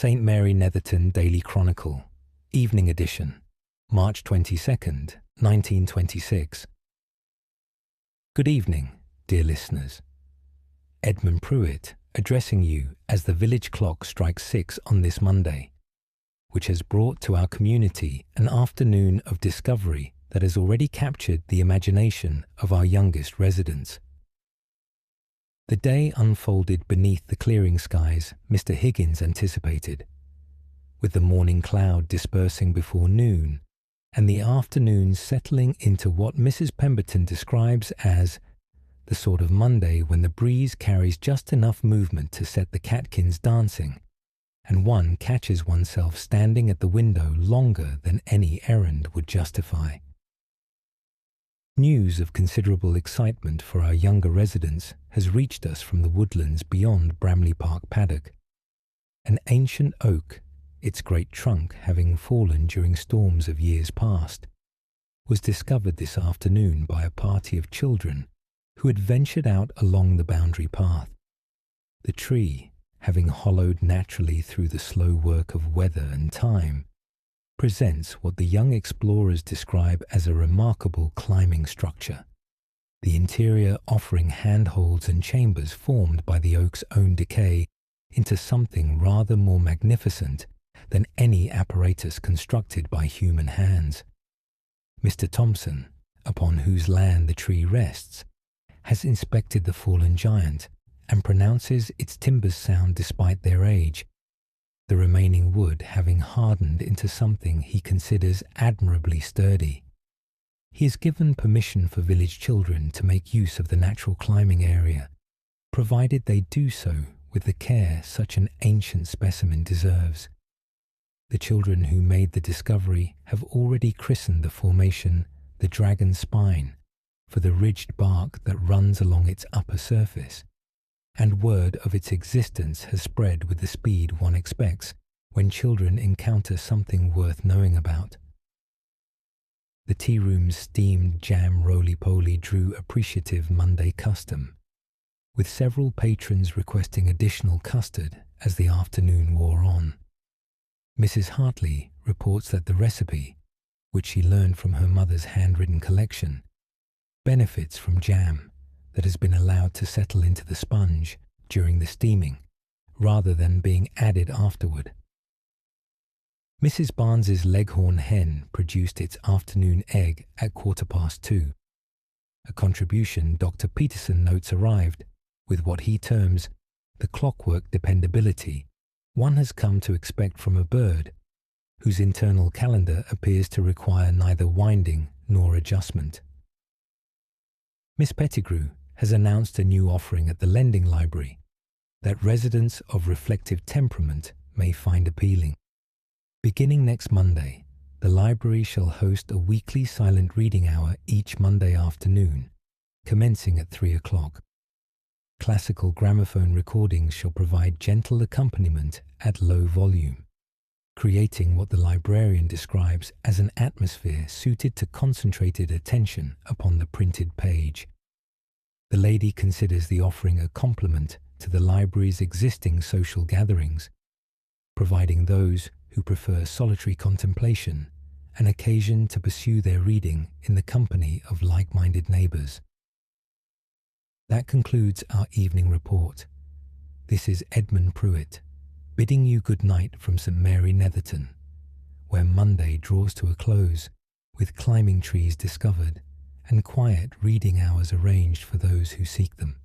St. Mary Netherton Daily Chronicle, Evening Edition, March 22nd, 1926. Good evening, dear listeners. Edmund Pruitt addressing you as the village clock strikes 6 on this Monday, which has brought to our community an afternoon of discovery that has already captured the imagination of our youngest residents. The day unfolded beneath the clearing skies Mr. Higgins anticipated, with the morning cloud dispersing before noon and the afternoon settling into what Mrs. Pemberton describes as the sort of Monday when the breeze carries just enough movement to set the catkins dancing, and one catches oneself standing at the window longer than any errand would justify. News of considerable excitement for our younger residents has reached us from the woodlands beyond Bramley Park Paddock. An ancient oak, its great trunk having fallen during storms of years past, was discovered this afternoon by a party of children who had ventured out along the boundary path. The tree, having hollowed naturally through the slow work of weather and time, presents what the young explorers describe as a remarkable climbing structure, the interior offering handholds and chambers formed by the oak's own decay into something rather more magnificent than any apparatus constructed by human hands. Mr. Thompson, upon whose land the tree rests, has inspected the fallen giant and pronounces its timbers sound despite their age, the remaining wood having hardened into something he considers admirably sturdy. He has given permission for village children to make use of the natural climbing area, provided they do so with the care such an ancient specimen deserves. The children who made the discovery have already christened the formation the dragon spine, for the ridged bark that runs along its upper surface, and word of its existence has spread with the speed one expects when children encounter something worth knowing about. The tea room's steamed jam roly-poly drew appreciative Monday custom, with several patrons requesting additional custard as the afternoon wore on. Mrs. Hartley reports that the recipe, which she learned from her mother's handwritten collection, benefits from jam that has been allowed to settle into the sponge during the steaming, rather than being added afterward. Mrs. Barnes's leghorn hen produced its afternoon egg at 2:15. A contribution Dr. Peterson notes arrived with what he terms the clockwork dependability one has come to expect from a bird whose internal calendar appears to require neither winding nor adjustment. Miss Pettigrew has announced a new offering at the lending library that residents of reflective temperament may find appealing. Beginning next Monday, the library shall host a weekly silent reading hour each Monday afternoon, commencing at 3 o'clock. Classical gramophone recordings shall provide gentle accompaniment at low volume, creating what the librarian describes as an atmosphere suited to concentrated attention upon the printed page. The lady considers the offering a complement to the library's existing social gatherings, providing those who prefer solitary contemplation an occasion to pursue their reading in the company of like-minded neighbours. That concludes our evening report. This is Edmund Pruitt, bidding you good night from St. Mary Netherton, where Monday draws to a close with climbing trees discovered and quiet reading hours arranged for those who seek them.